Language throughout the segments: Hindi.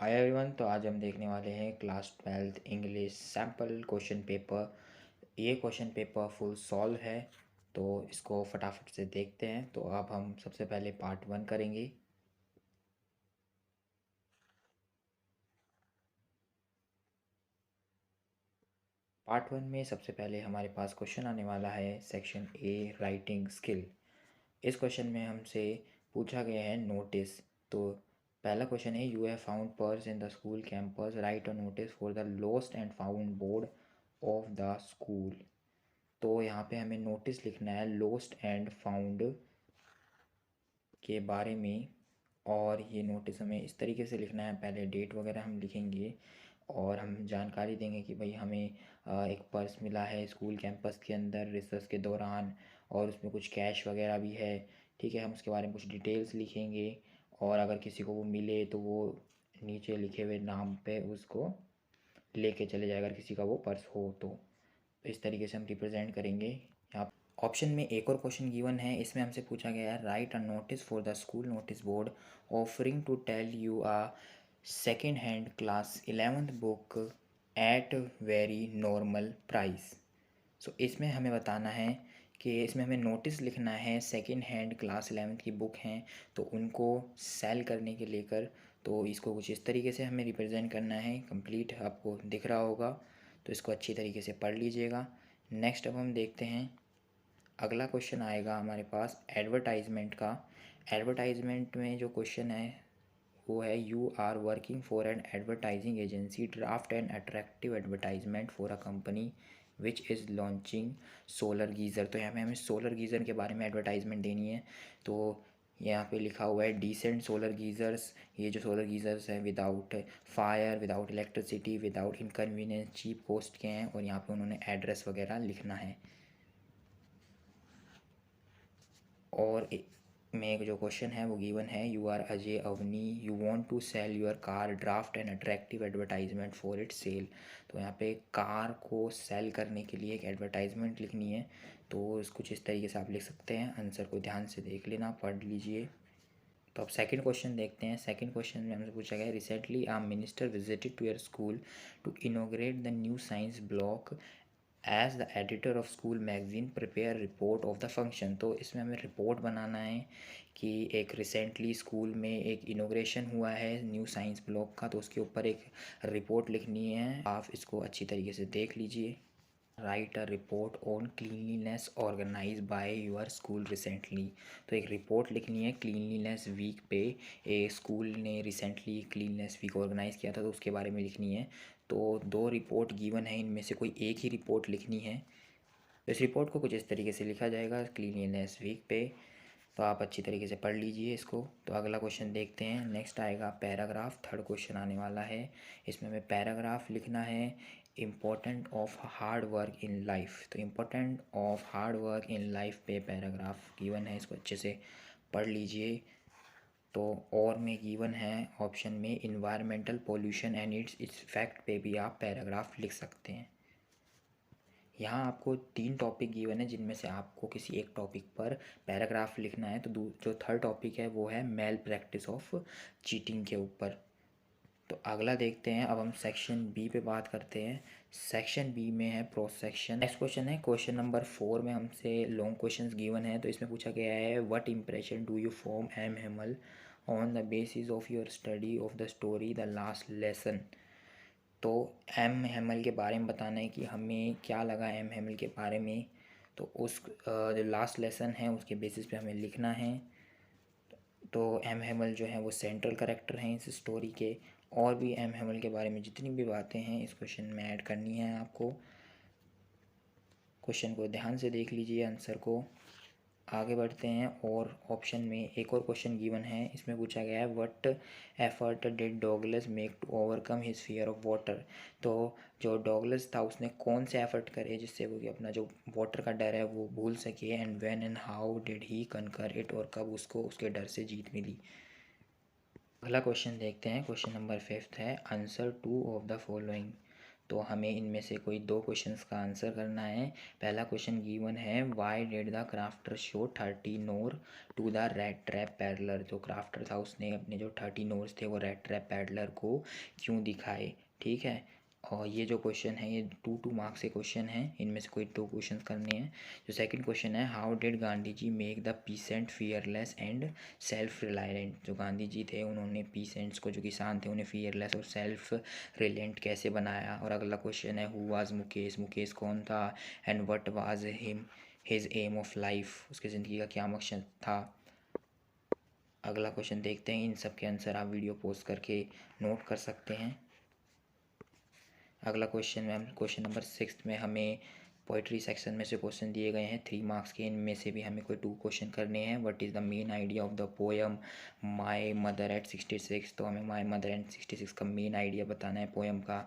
Hi everyone. तो आज हम देखने वाले हैं class 12th English sample question paper. ये क्वेश्चन पेपर फुल सॉल्व है, तो इसको फटाफट से देखते हैं। तो अब हम सबसे पहले पार्ट 1 करेंगे। पार्ट 1 में सबसे पहले हमारे पास क्वेश्चन आने वाला है सेक्शन ए राइटिंग स्किल। इस क्वेश्चन में हमसे पूछा गया है नोटिस। तो पहला क्वेश्चन है, you have found purse in the school campus, right a notice for the lost and found board of the school. तो यहाँ पे हमें नोटिस लिखना है लोस्ट एंड फाउंड के बारे में। और ये नोटिस हमें इस तरीके से लिखना है, पहले डेट वगैरह हम लिखेंगे और हम जानकारी देंगे कि भाई हमें एक पर्स मिला है स्कूल कैंपस के अंदर रिसर्च के दौरान, और उसमें कुछ कैश वगैरह भी है। ठीक है, हम उसके बारे में कुछ डिटेल्स लिखेंगे और अगर किसी को वो मिले तो वो नीचे लिखे हुए नाम पे उसको लेके चले जाए अगर किसी का वो पर्स हो तो। इस तरीके से हम रिप्रेजेंट करेंगे। यहाँ ऑप्शन में एक और क्वेश्चन गिवन है, इसमें हमसे पूछा गया है, write a notice for the school notice board offering to tell you a second hand class 11th book at very normal price. So इसमें हमें बताना है कि इसमें हमें नोटिस लिखना है सेकेंड हैंड क्लास 11th की बुक हैं तो उनको सेल करने के लेकर। तो इसको कुछ इस तरीके से हमें रिप्रेजेंट करना है। कंप्लीट आपको दिख रहा होगा, तो इसको अच्छी तरीके से पढ़ लीजिएगा। नेक्स्ट अब हम देखते हैं, अगला क्वेश्चन आएगा हमारे पास एडवर्टाइजमेंट का। एडवर्टाइजमेंट में जो क्वेश्चन है वो है, you are working for an advertising agency, draft an attractive advertisement for a company which is launching solar geyser. तो यहाँ पे हमें सोलर गीज़र के बारे में एडवर्टाइजमेंट देनी है। तो यहाँ पे लिखा हुआ है डिसेंट सोलर गीज़र्स। ये जो सोलर गीज़र्स हैं without fire, without electricity, without inconvenience, cheap cost के हैं, और यहाँ पे उन्होंने एड्रेस वगैरह लिखना है। और में एक जो क्वेश्चन है वो गिवन है, you are Ajay Avani, you want to sell your car, draft an attractive advertisement for it sale. तो यहाँ पे कार को सेल करने के लिए एक एडवर्टाइजमेंट लिखनी है। तो कुछ इस तरीके से आप लिख सकते हैं। आंसर को ध्यान से देख लेना, पढ़ लीजिए। तो अब सेकंड क्वेश्चन देखते हैं। सेकंड क्वेश्चन में हमसे पूछा गया, recently a minister visited to your school to inaugurate the new science block as the editor of school magazine, prepare report of the function. तो इसमें हमें रिपोर्ट बनाना है कि एक रिसेंटली स्कूल में एक इनोग्रेशन हुआ है न्यू साइंस ब्लॉक का, तो उसके ऊपर एक रिपोर्ट लिखनी है। आप इसको अच्छी तरीके से देख लीजिए। Write a report on cleanliness organise by your school recently. तो एक रिपोर्ट लिखनी है क्लीनलीनेस वीक पे। स्कूल ने रिसेंटली क्लीननेस वीक ऑर्गेनाइज किया था तो उसके बारे में लिखनी है। तो दो रिपोर्ट गिवन है, इनमें से कोई एक ही रिपोर्ट लिखनी है। तो इस रिपोर्ट को कुछ इस तरीके से लिखा जाएगा क्लीनलीनेस वीक पे। तो आप अच्छी तरीके से पढ़ लीजिए इसको। तो अगला क्वेश्चन देखते हैं। नेक्स्ट आएगा पैराग्राफ, थर्ड क्वेश्चन आने वाला है। इसमें हमें पैराग्राफ लिखना है, important of hard work in life. तो important of hard work in life पे पैराग्राफ गिवन है, इसको अच्छे से पढ़ लीजिए। तो और में गिवन है ऑप्शन में, environmental pollution and its effect पे भी आप पैराग्राफ लिख सकते हैं। यहाँ आपको 3 टॉपिक गिवन है जिनमें से आपको किसी एक टॉपिक पर पैराग्राफ लिखना है। तो जो थर्ड टॉपिक है वो है मेल प्रैक्टिस ऑफ चीटिंग के ऊपर। तो अगला देखते हैं। अब हम सेक्शन बी पे बात करते हैं। सेक्शन बी में है प्रोस सेक्शन। नेक्स्ट क्वेश्चन है क्वेश्चन नंबर 4 में हमसे लॉन्ग क्वेश्चंस गिवन है। तो इसमें पूछा गया है, what impression do you form M Hamel on the basis of your study of the story the last lesson. तो एम हेमल के बारे में बताना है कि हमें क्या लगा एम हेमल के बारे में। तो उस जो लास्ट लेसन है उसके बेसिस पे हमें लिखना है। तो एम हेमल जो है वो सेंट्रल कैरेक्टर हैं इस स्टोरी के। और भी एम हेमल के बारे में जितनी भी बातें हैं इस क्वेश्चन में ऐड करनी है आपको। क्वेश्चन को ध्यान से देख लीजिए, आंसर को। आगे बढ़ते हैं। और ऑप्शन में एक और क्वेश्चन गिवन है, इसमें पूछा गया है, what effort did Douglas make to overcome his fear of water. तो जो डॉगलस था उसने कौन से एफर्ट करे जिससे वो कि अपना जो वाटर का डर है वो भूल सके। And when and how did he conquer it, और कब उसको उसके डर से जीत मिली। अगला क्वेश्चन देखते हैं। क्वेश्चन नंबर 5 है, आंसर 2 ऑफ द फॉलोइंग। तो हमें इनमें से कोई 2 क्वेश्चंस का आंसर करना है। पहला क्वेश्चन गिवन है, why did the crofter show 30 nor to the rat trap peddler. जो क्राफ्टर था उसने अपने जो 30 नोर्स थे वो रैट ट्रैप पैडलर को क्यों दिखाए, ठीक है। और ये जो क्वेश्चन है ये 2 मार्क्स के क्वेश्चन हैं, इनमें से कोई 2 क्वेश्चन करने हैं। जो सेकंड क्वेश्चन है, how did Gandhi ji make the peasant fearless and self reliant. जो गांधी जी थे उन्होंने पीसेंट्स को, जो किसान थे, उन्हें फियरलेस और सेल्फ रिलायंट कैसे बनाया। और अगला क्वेश्चन है, हु वाज मुकेश, मुकेश कौन था, and what was his aim of life, उसकी ज़िंदगी का क्या मकसद था। अगला क्वेश्चन देखते हैं, इन सब के आंसर आप वीडियो पोस्ट करके नोट कर सकते हैं। अगला क्वेश्चन मैम, क्वेश्चन नंबर 6 में हमें पोइट्री सेक्शन में से क्वेश्चन दिए गए हैं 3 मार्क्स के। इनमें से भी हमें कोई 2 क्वेश्चन करने हैं। What is the main idea of the poem my mother eight 66। तो हमें माई मदर एट 66 का मेन आइडिया बताना है पोएम का।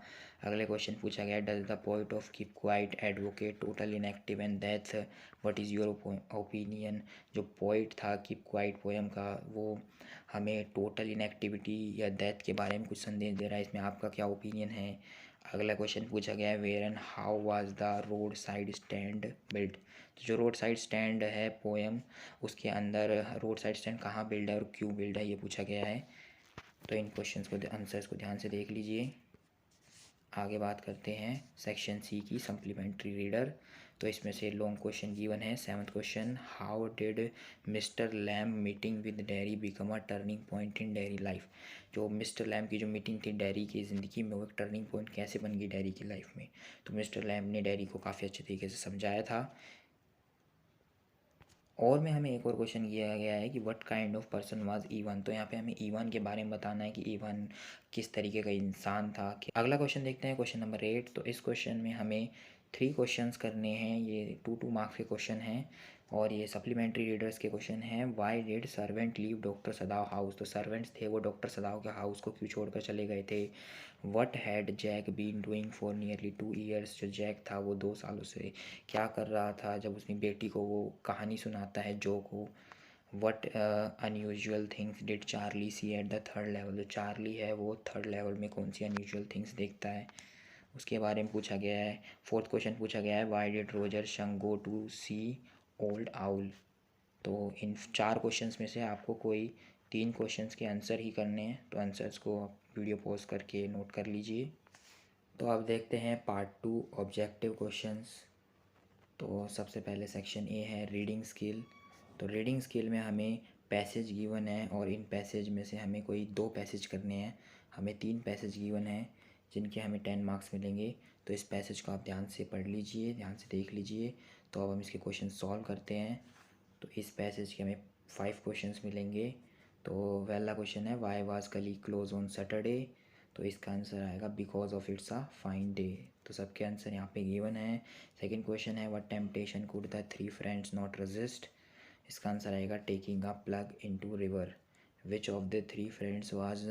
अगले क्वेश्चन पूछा गया, does the poet of keep quiet advocate total inactive and death, what is your opinion. जो पोइट था कीप क्वाइट पोएम का, वो हमें टोटल इनएक्टिविटी या डेथ के बारे में कुछ संदेश दे रहा है, इसमें आपका क्या ओपिनियन है। अगला क्वेश्चन पूछा गया है, where and how was the road side stand built. तो जो रोड साइड स्टैंड है पोएम, उसके अंदर रोड साइड स्टैंड कहाँ बिल्ड है और क्यों बिल्ड है, ये पूछा गया है। तो इन क्वेश्चंस को, आंसर्स को ध्यान से देख लीजिए। आगे बात करते हैं सेक्शन सी की, सप्लीमेंट्री रीडर। तो इसमें से लॉन्ग क्वेश्चन गिवन है। 7th question, how did mister lamb meeting with dairy become a turning point in dairy life. जो मिस्टर लैम्ब की जो मीटिंग थी डेरी की ज़िंदगी में, वो एक टर्निंग पॉइंट कैसे बन गई डेरी की लाइफ में। तो मिस्टर लैम्ब ने डेरी को काफ़ी अच्छे तरीके से समझाया था। और में हमें एक और क्वेश्चन किया गया है कि what kind of person was even. तो यहाँ पे हमें इवन के बारे में बताना है कि इवन किस तरीके का इंसान था। अगला क्वेश्चन देखते हैं, क्वेश्चन नंबर 8। तो इस क्वेश्चन में हमें 3 क्वेश्चंस करने हैं। ये 2 मार्क्स के क्वेश्चन हैं और ये सप्लीमेंट्री रीडर्स के क्वेश्चन हैं। Why did servant leave doctor सदाव house. तो सर्वेंट्स थे वो डॉक्टर सदाव के हाउस को क्यों छोड़कर चले गए थे। What had Jack been doing for nearly 2 years. जो जैक था वो 2 सालों से क्या कर रहा था जब उसने बेटी को वो कहानी सुनाता है जो को। What unusual things did Charlie see at the 3rd level. जो चार्ली है वो 3rd लेवल में कौन सी अनयूजुअल थिंग्स देखता है, उसके बारे में पूछा गया है। 4th क्वेश्चन पूछा गया है, why did Roger Skunk go to see old owl. तो इन 4 क्वेश्चंस में से आपको कोई 3 क्वेश्चंस के आंसर ही करने हैं। तो आंसर्स को आप वीडियो पॉज करके नोट कर लीजिए। तो अब देखते हैं पार्ट 2 ऑब्जेक्टिव क्वेश्चंस। तो सबसे पहले सेक्शन ए है रीडिंग स्किल। तो रीडिंग स्किल में हमें पैसेज गिवन है और इन पैसेज में से हमें कोई 2 पैसेज करने हैं। हमें 3 पैसेज गिवन हैं जिनके हमें 10 मार्क्स मिलेंगे। तो इस पैसेज को आप ध्यान से पढ़ लीजिए, ध्यान से देख लीजिए। तो अब हम इसके क्वेश्चन सॉल्व करते हैं। तो इस पैसेज के हमें 5 क्वेश्चंस मिलेंगे। तो पहला क्वेश्चन है, वाई वाज कली क्लोज ऑन सैटरडे। तो इसका आंसर आएगा because of it's a fine day. तो सबके आंसर यहाँ पे गिवन है। सेकंड क्वेश्चन है, what temptation could the 3 friends not resist. इसका आंसर आएगा taking a plug into river. Which of the 3 friends was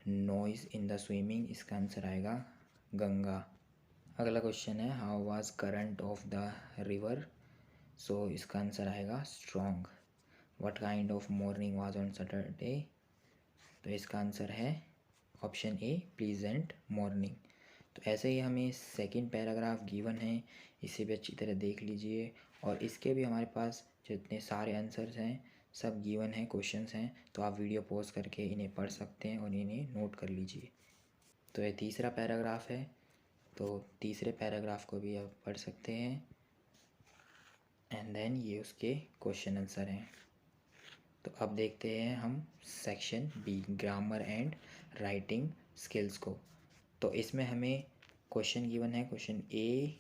noise in the swimming. इसका आंसर आएगा गंगा। अगला क्वेश्चन है, how was current of the river. सो इसका आंसर आएगा strong. What kind of morning was on Saturday. तो इसका आंसर है ऑप्शन ए, प्लीजेंट मॉर्निंग। तो ऐसे ही हमें सेकंड पैराग्राफ गिवन है, इसे भी अच्छी तरह देख लीजिए। और इसके भी हमारे पास जितने सारे आंसर्स हैं सब गिवन हैं, क्वेश्चंस हैं। तो आप वीडियो पॉज करके इन्हें पढ़ सकते हैं और इन्हें नोट कर लीजिए। तो ये तीसरा पैराग्राफ है, तो तीसरे पैराग्राफ को भी आप पढ़ सकते हैं एंड देन ये उसके क्वेश्चन आंसर हैं। तो अब देखते हैं हम section B, grammar and writing skills को। तो इसमें हमें क्वेश्चन गिवन है, question A,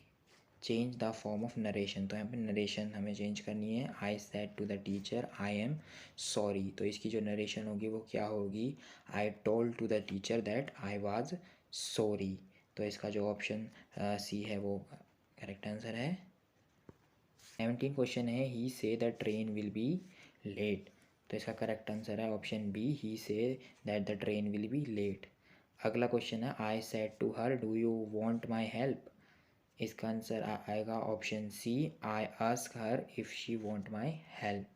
change the form of narration. तो यहाँ पे नरेशन हमें चेंज करनी है। I said to the teacher I am sorry. तो इसकी जो नरेशन होगी वो क्या होगी, I told to the teacher that I was sorry. तो इसका जो ऑप्शन सी है वो करेक्ट आंसर है। 17 क्वेश्चन है, he said the train will be late. तो इसका करेक्ट आंसर है option B, he said that the train will be late. अगला क्वेश्चन है, I said to her do you want my help. इसका आंसर आएगा option C, I ask her if she want my help.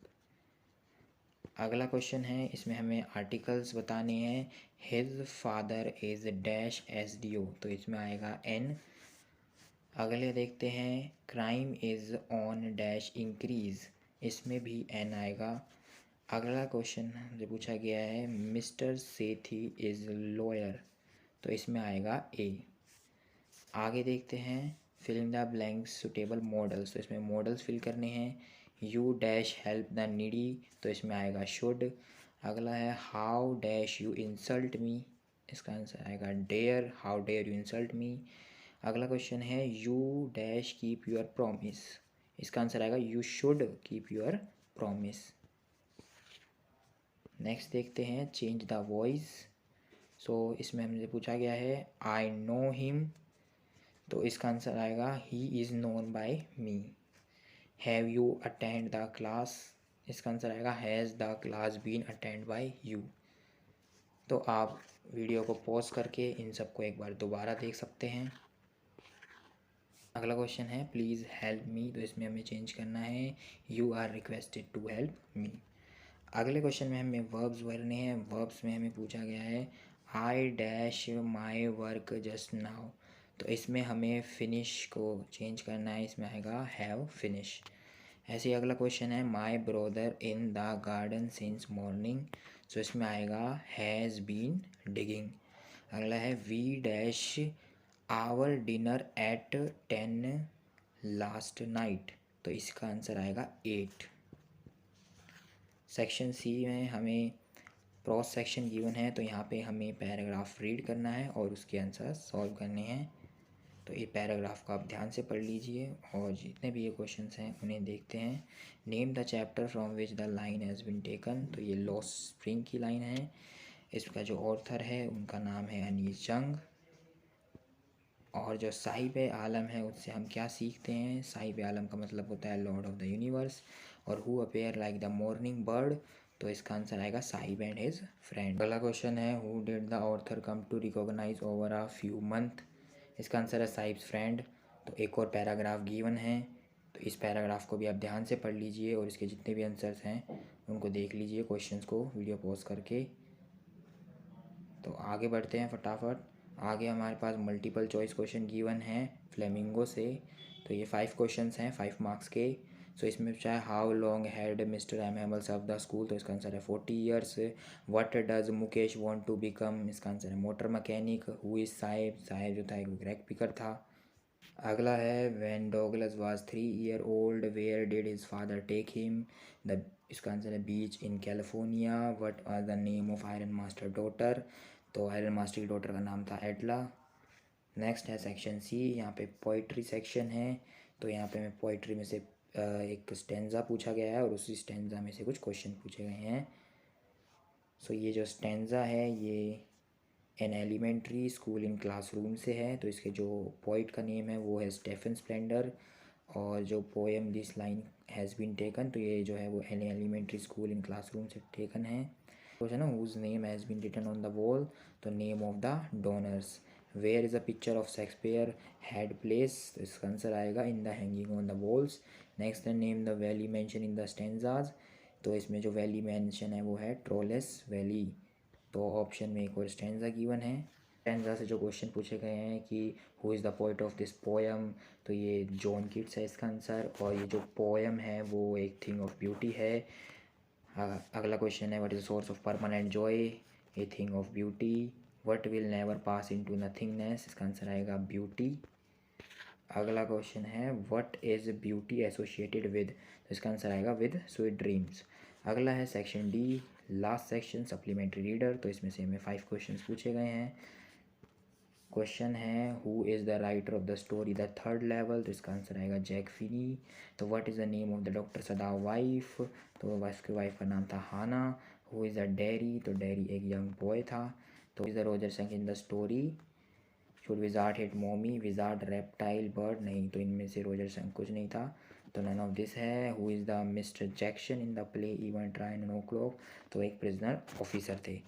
अगला क्वेश्चन है, इसमें हमें आर्टिकल्स बताने हैं। His father is dash S D O. तो इसमें आएगा एन अगले देखते हैं crime is on dash increase, इसमें भी एन आएगा। अगला क्वेश्चन जो पूछा गया है मिस्टर सेठी इज़ लॉयर, तो इसमें आएगा ए। आगे देखते हैं fill in the blanks suitable modals, तो इसमें मॉडल्स फिल करने हैं। You dash help the needy, तो इसमें आएगा शुड। अगला है how dash you insult me, इसका आंसर आएगा dare, how dare you insult me. अगला क्वेश्चन है you dash keep your promise, इसका आंसर आएगा you should keep your promise. Next देखते हैं चेंज द वॉइस, सो इसमें हमसे पूछा गया है आई नो हिम, तो इसका आंसर आएगा he is known by me. Have you attend the class, इसका आंसर आएगा has the class been attend by you. तो आप वीडियो को पॉज करके इन सबको एक बार दोबारा देख सकते हैं। अगला क्वेश्चन है प्लीज़ हेल्प मी, तो इसमें हमें चेंज करना है you are requested to help me. अगले क्वेश्चन में हमें वर्ब्स भरने हैं। वर्ब्स में हमें पूछा गया है I dash my work just now, तो इसमें हमें फिनिश को चेंज करना है, इसमें आएगा हैव फिनिश। ऐसे ही अगला क्वेश्चन है my brother in the garden since morning, तो इसमें आएगा हैज़ बीन डिगिंग। अगला है we dash our dinner at 10 last night, तो इसका आंसर आएगा 8। सेक्शन सी में हमें क्रॉस सेक्शन गिवन है, तो यहाँ पे हमें पैराग्राफ रीड करना है और उसके आंसर सॉल्व करने हैं। तो ये पैराग्राफ को आप ध्यान से पढ़ लीजिए और जितने भी ये क्वेश्चंस हैं उन्हें देखते हैं। Name the chapter from which the line has been taken, तो ये लॉस्ट स्प्रिंग की लाइन है। इसका जो ऑथर है उनका नाम है अनीस जंग। और जो साहिब आलम है उससे हम क्या सीखते हैं, साहिब आलम का मतलब होता है लॉर्ड ऑफ द यूनिवर्स। और who appear like the morning bird, तो इसका आंसर आएगा साहिब एंड हिज फ्रेंड। अगला क्वेश्चन है who did the author come to recognise over a few month, इसका आंसर है साहिब्स फ्रेंड। तो एक और पैराग्राफ गिवन है, तो इस पैराग्राफ को भी आप ध्यान से पढ़ लीजिए और इसके जितने भी आंसर्स हैं उनको देख लीजिए क्वेश्चंस को वीडियो पॉज करके। तो आगे बढ़ते हैं फटाफट। आगे हमारे पास मल्टीपल चॉइस क्वेश्चन गिवन है फ्लेमिंगो से, तो ये 5 क्वेश्चंस हैं 5 मार्क्स के। सो इसमें पूछा है how long had Mister M Hamel serve the school, तो इसका आंसर है 40 years. What does Mukesh want to become, इसका आंसर है motor mechanic. Who is Saheb, Saheb जो था एक ग्रेग पिकर था। अगला है when Douglas was 3 year old where did his father take him, the इसका आंसर है beach in California. What are the name of iron master daughter, तो आयरन मास्टर की डॉटर का नाम था एडला। नेक्स्ट है सेक्शन सी, यहाँ पे पोइट्री सेक्शन है। तो यहाँ पे हमें पोइट्री में से एक स्टेंजा पूछा गया है और उसी स्टेंजा में से कुछ क्वेश्चन पूछे गए हैं। सो ये जो स्टेंजा है ये an elementary school in classroom से है, तो इसके जो पोइट का नेम है वो है स्टेफन स्प्लेंडर। और जो poem this line has been taken, तो ये जो है वो an elementary school in classroom से टेकन है। क्वेश्चन है whose name has been written on the wall, तो name of the donors. Where is a picture of Shakespeare had place, तो इसका आंसर आएगा in the hanging on the walls. Next name the valley mention in the stanzas, तो इसमें जो वैली मेंशन है वो है ट्रोलेस वैली। तो ऑप्शन में एक और स्टेंजा गिवन है। स्टेंजा से जो क्वेश्चन पूछे गए हैं कि who is the poet of this poem, तो ये जॉन कीट्स है इसका आंसर। और ये जो पोएम है वो एक थिंग ऑफ ब्यूटी है। अगला क्वेश्चन है what is the source of permanent Joy, a thing of beauty. What will never pass into nothingness, इसका आंसर आएगा ब्यूटी। अगला क्वेश्चन है what is beauty associated with, तो इसका आंसर आएगा विद स्वीट ड्रीम्स। अगला है section D last section supplementary reader, तो इसमें से हमें 5 क्वेश्चंस पूछे गए हैं। क्वेश्चन है who is the writer of the story the third level, तो इसका आंसर आएगा जैक फिनी। तो what is the name of the doctor सदा वाइफ, तो उसकी वाइफ का नाम था हाना। हु इज़ द डेरी, तो डेरी एक यंग बॉय था। तो is the Roger sunk in the story, should wizard hit मोमी, विजार्ड रेप्टाइल बर्ड, नहीं, तो इनमें से रोजर संक कुछ नहीं था, तो नन ऑफ दिस है। Who is the mister Jackson in the play even try no clock, तो एक प्रिजनर ऑफिसर थे।